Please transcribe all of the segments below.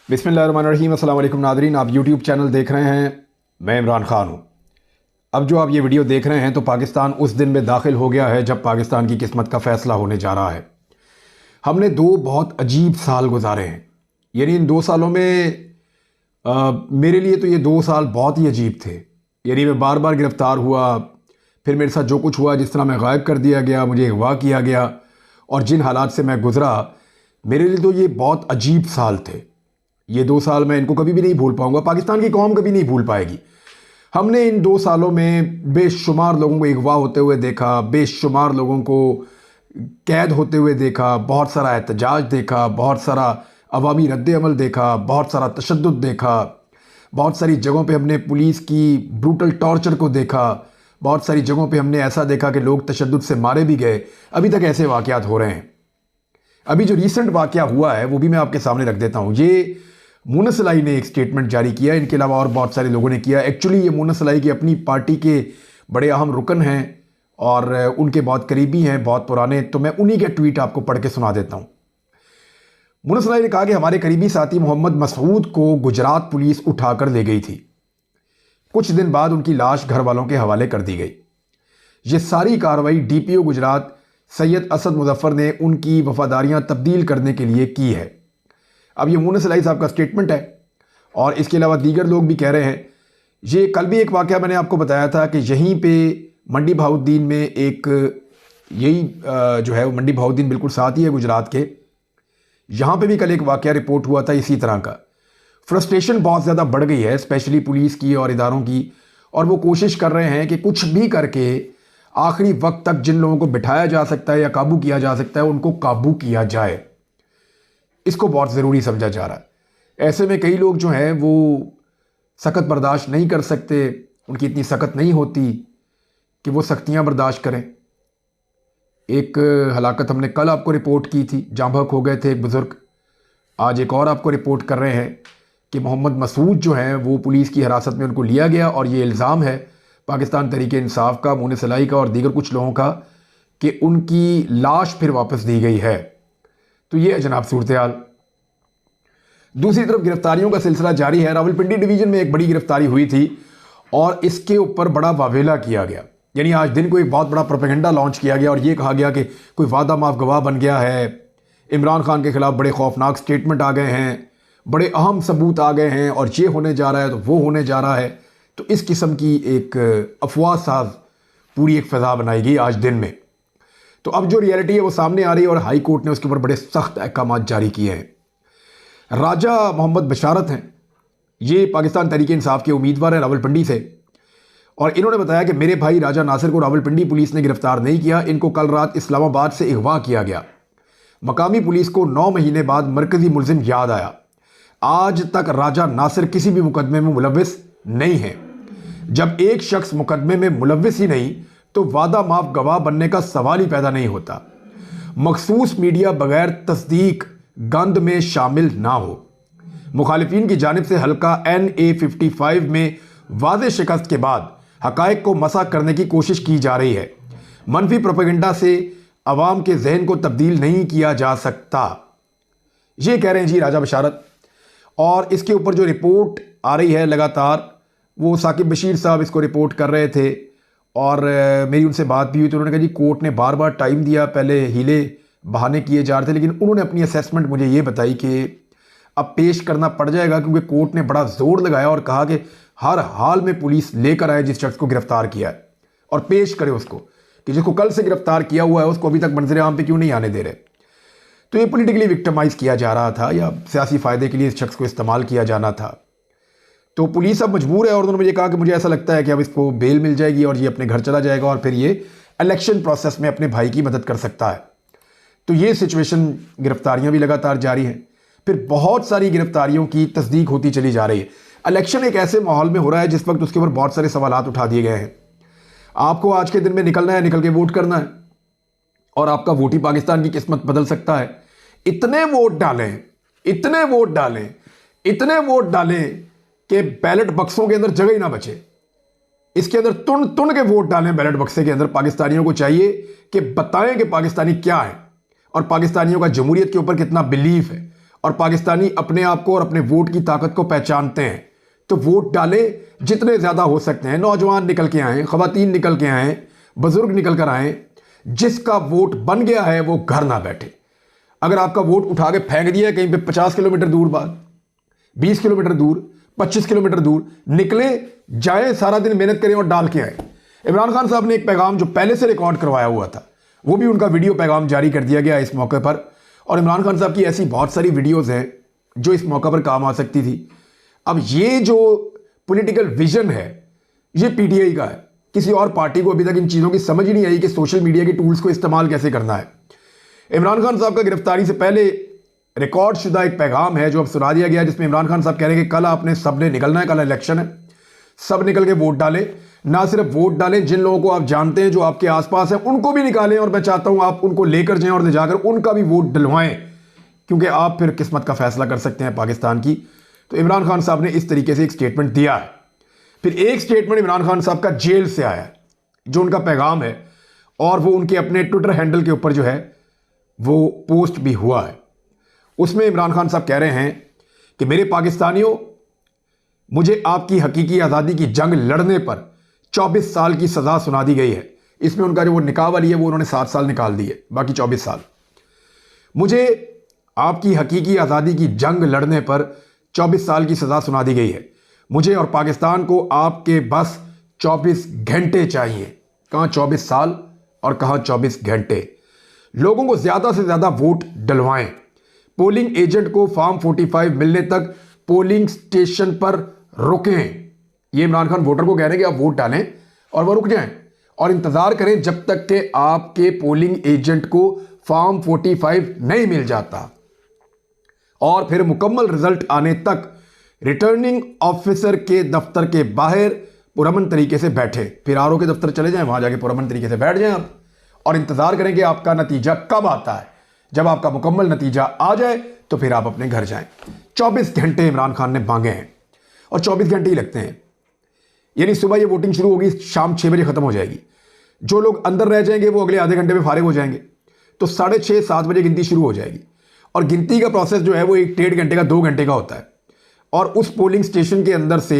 बिस्मिल्लाहिर्रहमानिर्रहीम। अस्सलाम वालेकुम नादरीन, आप यूट्यूब चैनल देख रहे हैं। मैं इमरान ख़ान हूँ। अब जो आप ये वीडियो देख रहे हैं तो पाकिस्तान उस दिन में दाखिल हो गया है जब पाकिस्तान की किस्मत का फ़ैसला होने जा रहा है। हमने दो बहुत अजीब साल गुजारे हैं। यानी इन 2 सालों में मेरे लिए तो ये 2 साल बहुत ही अजीब थे। यानी मैं बार बार गिरफ़्तार हुआ, फिर मेरे साथ जो कुछ हुआ, जिस तरह मैं गायब कर दिया गया, मुझे अगवा किया गया और जिन हालात से मैं गुज़रा, मेरे लिए तो ये बहुत अजीब साल थे। ये 2 साल मैं इनको कभी भी नहीं भूल पाऊंगा, पाकिस्तान की कौम कभी नहीं भूल पाएगी। हमने इन 2 सालों में बेशुमार लोगों को अगवा होते हुए देखा, बेशुमार लोगों को कैद होते हुए देखा, बहुत सारा एहतजाज देखा, बहुत सारा अवामी रद्द-ए-अमल देखा, बहुत सारा तशद्दुद देखा, बहुत सारी जगहों पे हमने पुलिस की ब्रूटल टॉर्चर को देखा, बहुत सारी जगहों पे हमने ऐसा देखा कि लोग तशद्दुद से मारे भी गए। अभी तक ऐसे वाक़यात हो रहे हैं। अभी जो रीसेंट वाक़या हुआ है वो भी मैं आपके सामने रख देता हूँ। ये मुनस इलाही ने एक स्टेटमेंट जारी किया, इनके अलावा और बहुत सारे लोगों ने किया। एक्चुअली ये मुनस इलाही की अपनी पार्टी के बड़े अहम रुकन हैं और उनके बहुत करीबी हैं, बहुत पुराने। तो मैं उन्हीं के ट्वीट आपको पढ़ के सुना देता हूँ। मुनस इलाही ने कहा कि हमारे करीबी साथी मोहम्मद मसूद को गुजरात पुलिस उठाकर ले गई थी। कुछ दिन बाद उनकी लाश घर वालों के हवाले कर दी गई। ये सारी कार्रवाई डीपीओ गुजरात सैयद असद मुजफ्फर ने उनकी वफादारियां तब्दील करने के लिए की है। अब ये मुनस इलाही साहब का स्टेटमेंट है और इसके अलावा दीगर लोग भी कह रहे हैं। ये कल भी एक वाक़या मैंने आपको बताया था कि यहीं पे मंडी बहाउद्दीन में एक यही जो है मंडी बहाउद्दीन बिल्कुल साथ ही है गुजरात के। यहाँ पे भी कल एक वाक़या रिपोर्ट हुआ था इसी तरह का। फ्रस्ट्रेशन बहुत ज़्यादा बढ़ गई है, स्पेशली पुलिस की और इदारों की, और वो कोशिश कर रहे हैं कि कुछ भी करके आखिरी वक्त तक जिन लोगों को बिठाया जा सकता है या काबू किया जा सकता है उनको काबू किया जाए। इसको बहुत ज़रूरी समझा जा रहा है। ऐसे में कई लोग जो हैं वो सख्त बर्दाश्त नहीं कर सकते, उनकी इतनी सख्त नहीं होती कि वो सख्तियाँ बर्दाश्त करें। एक हलाकत हमने कल आपको रिपोर्ट की थी, जाँ बहक हो गए थे एक बुज़ुर्ग। आज एक और आपको रिपोर्ट कर रहे हैं कि मोहम्मद मसूद जो हैं वो पुलिस की हिरासत में उनको लिया गया और ये इल्ज़ाम है पाकिस्तान तहरीक इंसाफ का, मुनस इलाही का और दीगर कुछ लोगों का कि उनकी लाश फिर वापस दी गई है। तो ये है जनाब सूरत हाल। दूसरी तरफ गिरफ्तारियों का सिलसिला जारी है। रावलपिंडी डिवीजन में एक बड़ी गिरफ्तारी हुई थी और इसके ऊपर बड़ा वावेला किया गया। यानी आज दिन को एक बहुत बड़ा प्रोपेगेंडा लॉन्च किया गया और ये कहा गया कि कोई वादा माफ गवाह बन गया है, इमरान खान के खिलाफ बड़े खौफनाक स्टेटमेंट आ गए हैं, बड़े अहम सबूत आ गए हैं और ये होने जा रहा है तो वो होने जा रहा है। तो इस किस्म की एक अफवाह साज पूरी एक फ़िज़ा बनाई गई आज दिन में। तो अब जो रियलिटी है वो सामने आ रही है और हाई कोर्ट ने उसके ऊपर बड़े सख्त अहकाम जारी किए हैं। राजा मोहम्मद बशारत हैं, ये पाकिस्तान तहरीक इंसाफ के उम्मीदवार हैं रावलपिंडी से, और इन्होंने बताया कि मेरे भाई राजा नासिर को रावलपिंडी पुलिस ने गिरफ्तार नहीं किया, इनको कल रात इस्लामाबाद से अगवा किया गया। मकामी पुलिस को 9 महीने बाद मरकज़ी मुलजिम याद आया। आज तक राजा नासिर किसी भी मुकदमे में मुलव्विस नहीं है। जब एक शख्स मुकदमे में मुलव्विस ही नहीं तो वादा माफ गवाह बनने का सवाल ही पैदा नहीं होता। मखसूस मीडिया बगैर तस्दीक गंद में शामिल ना हो। मुखालिफिन की जानिब से हल्का NA-55 में वाज़े शिकस्त के बाद हकायक को मसा करने की कोशिश की जा रही है। मनफी प्रोपेगेंडा से अवाम के जहन को तब्दील नहीं किया जा सकता, ये कह रहे हैं जी राजा बशारत। और इसके ऊपर जो रिपोर्ट आ रही है लगातार, वो साकिब बशीर साहब इसको रिपोर्ट कर रहे थे और मेरी उनसे बात भी हुई तो उन्होंने कहा जी कोर्ट ने बार बार टाइम दिया, पहले हीले बहाने किए जा रहे थे, लेकिन उन्होंने अपनी असेसमेंट मुझे ये बताई कि अब पेश करना पड़ जाएगा क्योंकि कोर्ट ने बड़ा जोर लगाया और कहा कि हर हाल में पुलिस लेकर आए जिस शख्स को गिरफ्तार किया है और पेश करे उसको, कि जिसको कल से गिरफ्तार किया हुआ है उसको अभी तक मंजर आम पे क्यों नहीं आने दे रहे। तो ये पॉलिटिकली विक्टिमाइज किया जा रहा था या सियासी फ़ायदे के लिए इस शख्स को इस्तेमाल किया जाना था। तो पुलिस अब मजबूर है और उन्होंने मुझे कहा कि मुझे ऐसा लगता है कि अब इसको बेल मिल जाएगी और ये अपने घर चला जाएगा और फिर ये इलेक्शन प्रोसेस में अपने भाई की मदद कर सकता है। तो ये सिचुएशन, गिरफ्तारियां भी लगातार जारी हैं, फिर बहुत सारी गिरफ्तारियों की तस्दीक होती चली जा रही है। इलेक्शन एक ऐसे माहौल में हो रहा है जिस वक्त उसके ऊपर बहुत सारे सवालात उठा दिए गए हैं। आपको आज के दिन में निकलना है, निकल के वोट करना है और आपका वोट ही पाकिस्तान की किस्मत बदल सकता है। इतने वोट डालें, इतने वोट डालें, इतने वोट डालें कि बैलेट बक्सों के अंदर जगह ही ना बचे। इसके अंदर तुन तुन के वोट डालें बैलेट बक्से के अंदर। पाकिस्तानियों को चाहिए कि बताएं कि पाकिस्तानी क्या है और पाकिस्तानियों का जमहूरियत के ऊपर कितना बिलीफ है और पाकिस्तानी अपने आप को और अपने वोट की ताकत को पहचानते हैं, तो वोट डालें जितने ज़्यादा हो सकते हैं। नौजवान निकल के आएँ, ख़वातीन निकल के आएँ, बुज़ुर्ग निकल कर आएँ। जिसका वोट बन गया है वो घर ना बैठे। अगर आपका वोट उठा के फेंक दिया कहीं पे 50 किलोमीटर दूर, बाद 20 किलोमीटर दूर, 25 किलोमीटर दूर, निकले जाए, सारा दिन मेहनत करें और डाल के आए। इमरान खान साहब ने एक पैगाम जो पहले से रिकॉर्ड करवाया हुआ था, वो भी उनका वीडियो पैगाम जारी कर दिया गया इस मौके पर। और इमरान खान साहब की ऐसी बहुत सारी वीडियोज़ हैं जो इस मौके पर काम आ सकती थी। अब ये जो पॉलिटिकल विजन है ये पीटीआई का है। किसी और पार्टी को अभी तक इन चीज़ों की समझ ही नहीं आई कि सोशल मीडिया के टूल्स को इस्तेमाल कैसे करना है। इमरान खान साहब का गिरफ्तारी से पहले रिकॉर्ड शुदा एक पैगाम है जो अब सुना दिया गया, जिसमें इमरान खान साहब कह रहे हैं कि कल आपने सब ने निकलना है, कल इलेक्शन है, सब निकल के वोट डालें। ना सिर्फ वोट डालें, जिन लोगों को आप जानते हैं जो आपके आसपास हैं उनको भी निकालें, और मैं चाहता हूं आप उनको लेकर जाएं और ले जाकर उनका भी वोट डलवाएं, क्योंकि आप फिर किस्मत का फैसला कर सकते हैं पाकिस्तान की। तो इमरान खान साहब ने इस तरीके से एक स्टेटमेंट दिया है। फिर एक स्टेटमेंट इमरान खान साहब का जेल से आया है जो उनका पैगाम है, और वो उनके अपने ट्विटर हैंडल के ऊपर जो है वो पोस्ट भी हुआ है। उसमें इमरान खान साहब कह रहे हैं कि मेरे पाकिस्तानियों, मुझे आपकी हकीकी आज़ादी की जंग लड़ने पर 24 साल की सज़ा सुना दी गई है। इसमें उनका जो वो निकाह वाली है वो उन्होंने 7 साल निकाल दी है, बाकी 24 साल। मुझे आपकी हकीकी आज़ादी की जंग लड़ने पर 24 साल की सज़ा सुना दी गई है। मुझे और पाकिस्तान को आपके बस 24 घंटे चाहिए। कहाँ 24 साल और कहाँ 24 घंटे। लोगों को ज़्यादा से ज़्यादा वोट डलवाएं। पोलिंग एजेंट को फॉर्म 45 मिलने तक पोलिंग स्टेशन पर रुकें। ये इमरान खान वोटर को कह रहे हैं कि आप वोट डालें और वह रुक जाएं और इंतज़ार करें जब तक कि आपके पोलिंग एजेंट को फॉर्म 45 नहीं मिल जाता, और फिर मुकम्मल रिजल्ट आने तक रिटर्निंग ऑफिसर के दफ्तर के बाहर पुरअमन तरीके से बैठे। फिर आरओ के दफ्तर चले जाएं, वहां जाके पुरअमन तरीके से बैठ जाएं आप, और इंतजार करें कि आपका नतीजा कब आता है। जब आपका मुकम्मल नतीजा आ जाए तो फिर आप अपने घर जाएं। 24 घंटे इमरान खान ने मांगे हैं, और 24 घंटे ही लगते हैं। यानी सुबह ये वोटिंग शुरू होगी, शाम 6 बजे खत्म हो जाएगी। जो लोग अंदर रह जाएंगे वो अगले आधे घंटे में फारिग हो जाएंगे, तो 6:30-7 बजे गिनती शुरू हो जाएगी। और गिनती का प्रोसेस जो है वो 1-1.5 घंटे का, 2 घंटे का होता है। और उस पोलिंग स्टेशन के अंदर से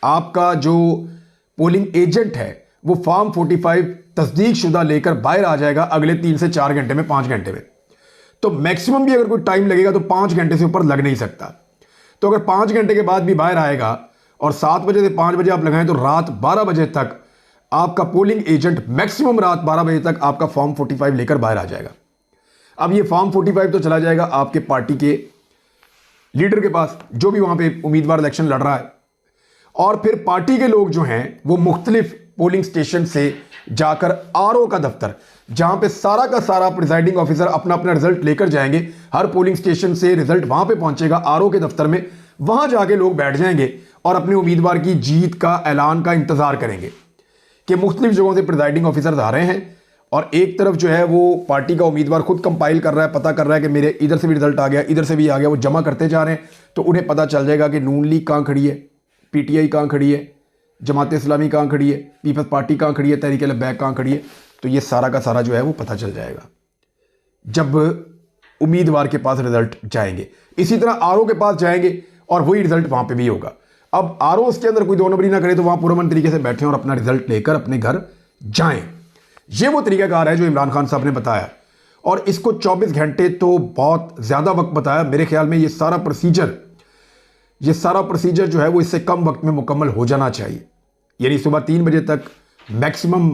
आपका जो पोलिंग एजेंट है वो फॉर्म 45 तस्दीक शुदा लेकर बाहर आ जाएगा अगले 3 से 4 घंटे में, 5 घंटे में। तो मैक्सिमम भी अगर कोई टाइम लगेगा तो 5 घंटे से ऊपर लग नहीं सकता। तो अगर 5 घंटे के बाद भी बाहर आएगा और 7 बजे से 5 बजे आप लगाएं तो रात 12 बजे तक आपका पोलिंग एजेंट, मैक्सिमम रात 12 बजे तक आपका फॉर्म 45 लेकर बाहर आ जाएगा। अब ये फॉर्म 45 तो चला जाएगा आपके पार्टी के लीडर के पास, जो भी वहां पे उम्मीदवार इलेक्शन लड़ रहा है, और फिर पार्टी के लोग जो हैं वो मुख्तलिफ पोलिंग स्टेशन से जाकर आरओ का दफ्तर, जहां पे सारा का सारा प्रिजाइडिंग ऑफिसर अपना अपना रिजल्ट लेकर जाएंगे। हर पोलिंग स्टेशन से रिजल्ट वहां पे पहुंचेगा आरओ के दफ्तर में, वहां जाके लोग बैठ जाएंगे और अपने उम्मीदवार की जीत का ऐलान का इंतजार करेंगे कि मुख्तलिफ जगहों से प्रिजाइडिंग ऑफिसर आ रहे हैं, और एक तरफ जो है वो पार्टी का उम्मीदवार खुद कंपाइल कर रहा है, पता कर रहा है कि मेरे इधर से भी रिजल्ट आ गया, इधर से भी आ गया। वो जमा करते जा रहे हैं, तो उन्हें पता चल जाएगा कि नून लीग कहाँ खड़ी है, पीटीआई कहाँ खड़ी है, जमात इस्लामी कहाँ खड़ी है, पीपल्स पार्टी कहाँ खड़ी है, तहरीक लब्बैक कहाँ खड़ी है। तो ये सारा का सारा जो है वो पता चल जाएगा जब उम्मीदवार के पास रिजल्ट जाएंगे। इसी तरह आरओ के पास जाएंगे और वही रिजल्ट वहां पे भी होगा। अब आरओ उसके अंदर कोई 2 नंबरी ना करे तो वहां पुरअमन तरीके से बैठे और अपना रिजल्ट लेकर अपने घर जाएं। ये वो तरीकाकार है जो इमरान खान साहब ने बताया, और इसको 24 घंटे तो बहुत ज़्यादा वक्त बताया। मेरे ख्याल में ये सारा प्रोसीजर जो है वो इससे कम वक्त में मुकम्मल हो जाना चाहिए। यानी सुबह 3 बजे तक मैक्सिमम,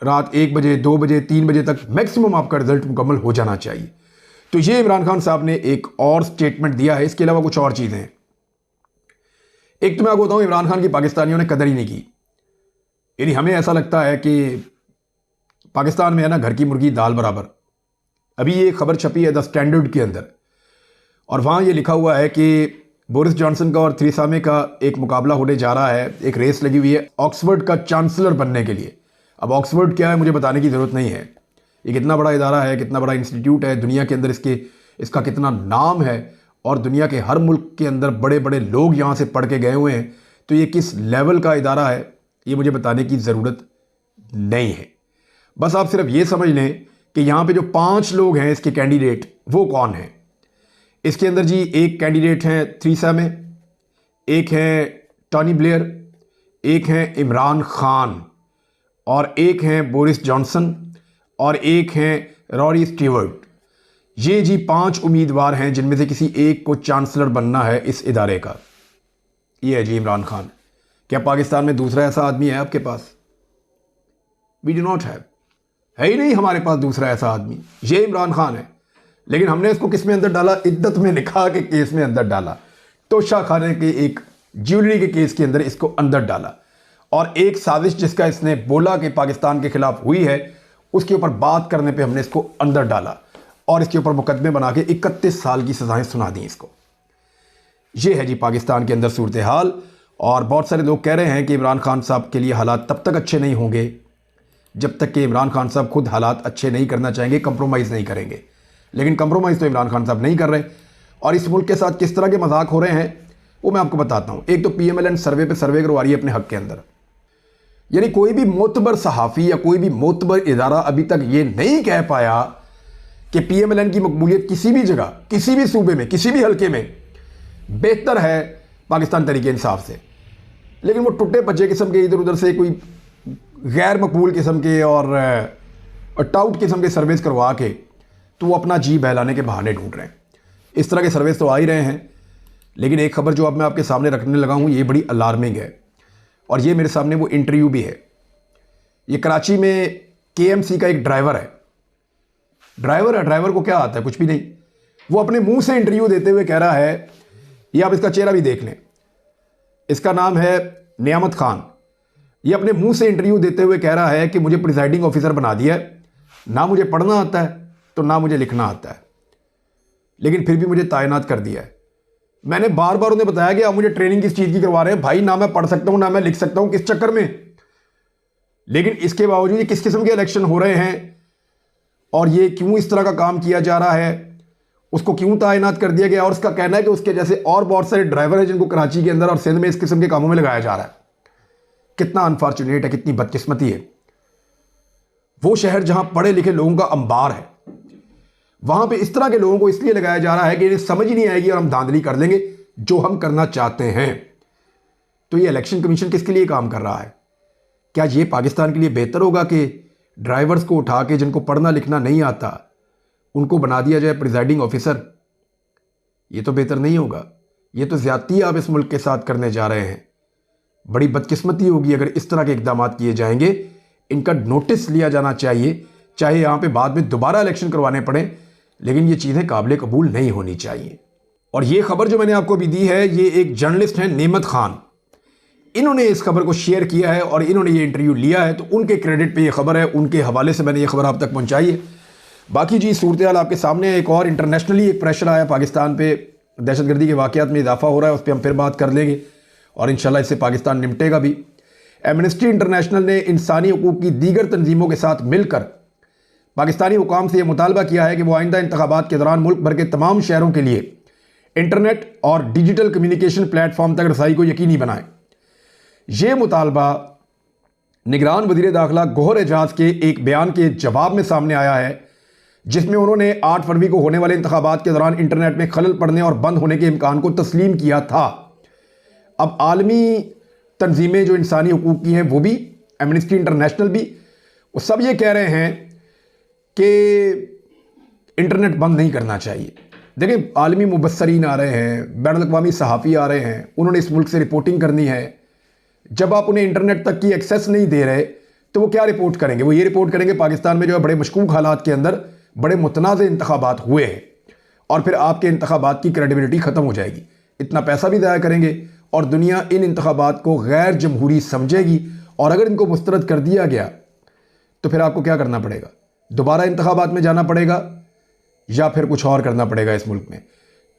रात 1 बजे, 2 बजे, 3 बजे तक मैक्सिमम आपका रिजल्ट मुकम्मल हो जाना चाहिए। तो ये इमरान खान साहब ने एक और स्टेटमेंट दिया है। इसके अलावा कुछ और चीज़ें हैं। एक तो मैं आपको बताऊं, इमरान खान की पाकिस्तानियों ने कदर ही नहीं की। यानी हमें ऐसा लगता है कि पाकिस्तान में है ना, घर की मुर्गी दाल बराबर। अभी ये खबर छपी है द स्टैंडर्ड के अंदर, और वहाँ ये लिखा हुआ है कि बोरिस जॉनसन का और थेरेसा मे का एक मुकाबला होने जा रहा है। एक रेस लगी हुई है ऑक्सफोर्ड का चांसलर बनने के लिए। अब ऑक्सफोर्ड क्या है मुझे बताने की ज़रूरत नहीं है। ये कितना बड़ा इदारा है, कितना बड़ा इंस्टीट्यूट है दुनिया के अंदर, इसका कितना नाम है, और दुनिया के हर मुल्क के अंदर बड़े बड़े लोग यहाँ से पढ़ के गए हुए हैं। तो ये किस लेवल का इदारा है ये मुझे बताने की ज़रूरत नहीं है। बस आप सिर्फ ये समझ लें कि यहाँ पे जो 5 लोग हैं इसके कैंडिडेट, वो कौन हैं। इसके अंदर जी एक कैंडिडेट हैं थ्रीसा में, एक है टॉनी ब्लेयर, एक हैं इमरान खान, और एक हैं बोरिस जॉनसन, और एक हैं रॉरी स्टीवर्ट। ये जी 5 उम्मीदवार हैं जिनमें से किसी एक को चांसलर बनना है इस इदारे का। ये है जी इमरान खान। क्या पाकिस्तान में दूसरा ऐसा आदमी है आपके पास? वी डू नॉट हैव, है ही नहीं हमारे पास दूसरा ऐसा आदमी। ये इमरान खान है, लेकिन हमने इसको किस में अंदर डाला? इद्दत में निकाह के केस में अंदर डाला। तोशा खाने के एक ज्वेलरी के केस के अंदर इसको अंदर डाला, और एक साजिश जिसका इसने बोला कि पाकिस्तान के खिलाफ हुई है, उसके ऊपर बात करने पे हमने इसको अंदर डाला और इसके ऊपर मुकदमे बना के 31 साल की सजाएं सुना दी इसको। ये है जी पाकिस्तान के अंदर सूरत हाल। और बहुत सारे लोग कह रहे हैं कि इमरान खान साहब के लिए हालात तब तक अच्छे नहीं होंगे जब तक कि इमरान खान साहब खुद हालात अच्छे नहीं करना चाहेंगे, कंप्रोमाइज़ नहीं करेंगे। लेकिन कंप्रोमाइज़ तो इमरान खान साहब नहीं कर रहे, और इस मुल्क के साथ किस तरह के मजाक हो रहे हैं वो मैं आपको बताता हूँ। एक तो PMLN सर्वे पे सर्वे करवा रही है अपने हक के अंदर, यानी कोई भी मोतबर सहाफ़ी या कोई भी मोतबर इदारा अभी तक ये नहीं कह पाया कि PMLN की मकबूलियत किसी भी जगह, किसी भी सूबे में, किसी भी हल्के में बेहतर है पाकिस्तान तरीके इंसाफ से। लेकिन वो टुटे पचे किस्म के इधर उधर से कोई गैर मकबूल किस्म के और टाउट किस्म के सर्वेस करवा के तो वो अपना जी बहलाने के बहाने ढूंढ रहे हैं। इस तरह के सर्वेस तो आ ही रहे हैं, लेकिन एक खबर जो अब मैं आपके सामने रखने लगा हूँ ये बड़ी अलार्मिंग है, और ये मेरे सामने वो इंटरव्यू भी है। ये कराची में KMC का एक ड्राइवर है। ड्राइवर को क्या आता है? कुछ भी नहीं। वो अपने मुंह से इंटरव्यू देते हुए कह रहा है, ये आप इसका चेहरा भी देख लें, इसका नाम है नियामत खान। ये अपने मुंह से इंटरव्यू देते हुए कह रहा है कि मुझे प्रिजाइडिंग ऑफिसर बना दिया है, ना मुझे पढ़ना आता है तो ना मुझे लिखना आता है, लेकिन फिर भी मुझे तैनात कर दिया है। मैंने बार बार उन्हें बताया कि आप मुझे ट्रेनिंग किस चीज़ की करवा रहे हैं भाई, ना मैं पढ़ सकता हूं ना मैं लिख सकता हूं, किस चक्कर में? लेकिन इसके बावजूद ये किस किस्म के इलेक्शन हो रहे हैं और ये क्यों इस तरह का काम किया जा रहा है, उसको क्यों तैनात कर दिया गया? और उसका कहना है कि उसके जैसे और बहुत सारे ड्राइवर हैं जिनको कराची के अंदर और सिंध में इस किस्म के कामों में लगाया जा रहा है। कितना अनफॉर्चुनेट है, कितनी बदकिस्मती है। वो शहर जहां पढ़े लिखे लोगों का अंबार है, वहां पे इस तरह के लोगों को इसलिए लगाया जा रहा है कि इन्हें समझ ही नहीं आएगी और हम धांधली कर लेंगे जो हम करना चाहते हैं। तो ये इलेक्शन कमीशन किसके लिए काम कर रहा है? क्या ये पाकिस्तान के लिए बेहतर होगा कि ड्राइवर्स को उठा के जिनको पढ़ना लिखना नहीं आता उनको बना दिया जाए प्रिजाइडिंग ऑफिसर? ये तो बेहतर नहीं होगा। ये तो ज्यादती आप इस मुल्क के साथ करने जा रहे हैं। बड़ी बदकिस्मती होगी अगर इस तरह के इकदाम किए जाएंगे। इनका नोटिस लिया जाना चाहिए, चाहे यहाँ पे बाद में दोबारा इलेक्शन करवाने पड़े, लेकिन ये चीज़ें काबिल कबूल नहीं होनी चाहिए। और ये खबर जो मैंने आपको अभी दी है, ये एक जर्नलिस्ट हैं नेमत खान, इन्होंने इस खबर को शेयर किया है और इन्होंने ये इंटरव्यू लिया है, तो उनके क्रेडिट पे ये खबर है, उनके हवाले से मैंने ये खबर आप तक पहुँचाई है। बाकी जी सूरत हाल आपके सामने। एक और इंटरनेशनली एक प्रेशर आया पाकिस्तान पे, दहशतगर्दी के वाक़यात में इजाफा हो रहा है, उस पर हम फिर बात कर लेंगे और इंशाल्लाह इससे पाकिस्तान निपटेगा भी। एमनेस्टी इंटरनेशनल ने इंसानी हकूक़ की दीगर तंजीमों के साथ मिलकर पाकिस्तानी हुकाम से यह मुतालबा किया है कि वो आइंदा इंतखाबात के दौरान मुल्क भर के तमाम शहरों के लिए इंटरनेट और डिजिटल कम्युनिकेशन प्लेटफॉर्म तक रसाई को यकीनी बनाएं। यह मुतालबा निगरान वज़ीर दाखिला गौहर एजाज के एक बयान के जवाब में सामने आया है, जिसमें उन्होंने 8 फरवरी को होने वाले इंतखाबात के दौरान इंटरनेट में खलल पड़ने और बंद होने के इम्कान को तस्लीम किया था। अब आलमी तंजीमें जो इंसानी हकूक़ की हैं वो भी, एमनेस्टी इंटरनेशनल भी, वो सब ये कह रहे हैं कि इंटरनेट बंद नहीं करना चाहिए। देखिए, आलमी मुबस्सरीन आ रहे हैं, बैनुल अक़वामी सहाफ़ी आ रहे हैं, उन्होंने इस मुल्क से रिपोर्टिंग करनी है। जब आप उन्हें इंटरनेट तक की एक्सेस नहीं दे रहे तो वो क्या रिपोर्ट करेंगे? वो ये रिपोर्ट करेंगे पाकिस्तान में जो है बड़े मशकूक हालात के अंदर बड़े मुतनाज़ इंतखाबात हुए हैं, और फिर आपके इंतखाबात की क्रेडिबिलिटी ख़त्म हो जाएगी। इतना पैसा भी ज़ाया करेंगे और दुनिया इन इंतखाबात को गैर जमहूरी समझेगी, और अगर इनको मुस्तरद कर दिया गया तो फिर आपको क्या करना पड़ेगा? दोबारा इंतखाबात में जाना पड़ेगा या फिर कुछ और करना पड़ेगा इस मुल्क में।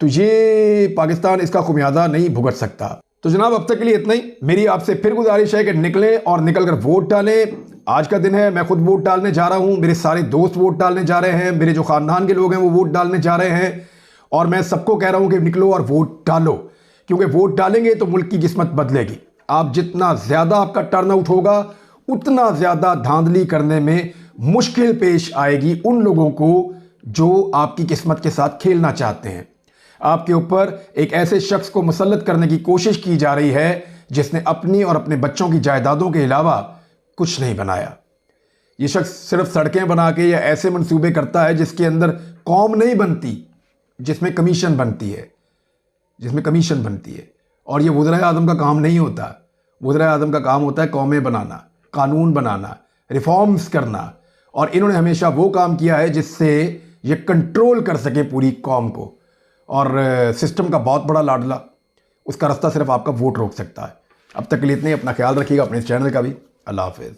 तो ये पाकिस्तान इसका खुमियाजा नहीं भुगत सकता। तो जनाब, अब तक के लिए इतना ही। मेरी आपसे फिर गुजारिश है कि निकलें और निकलकर वोट डालें। आज का दिन है, मैं खुद वोट डालने जा रहा हूं, मेरे सारे दोस्त वोट डालने जा रहे हैं, मेरे जो खानदान के लोग हैं वो वोट डालने जा रहे हैं, और मैं सबको कह रहा हूं कि निकलो और वोट डालो, क्योंकि वोट डालेंगे तो मुल्क की किस्मत बदलेगी। आप जितना ज्यादा आपका टर्नआउट होगा उतना ज्यादा धांधली करने में मुश्किल पेश आएगी उन लोगों को जो आपकी किस्मत के साथ खेलना चाहते हैं। आपके ऊपर एक ऐसे शख्स को मुसल्लत करने की कोशिश की जा रही है जिसने अपनी और अपने बच्चों की जायदादों के अलावा कुछ नहीं बनाया। ये शख्स सिर्फ सड़कें बना के या ऐसे मंसूबे करता है जिसके अंदर कौम नहीं बनती, जिसमें कमीशन बनती है, और ये वज़ीर आज़म का काम नहीं होता। वज़ीर आज़म का काम होता है कौमें बनाना, कानून बनाना, रिफॉर्म्स करना, और इन्होंने हमेशा वो काम किया है जिससे ये कंट्रोल कर सके पूरी कौम को। और सिस्टम का बहुत बड़ा लाडला, उसका रास्ता सिर्फ आपका वोट रोक सकता है। अब तक के लिए इतने ही। अपना ख्याल रखिएगा, अपने इस चैनल का भी। अल्लाह हाफ़िज़।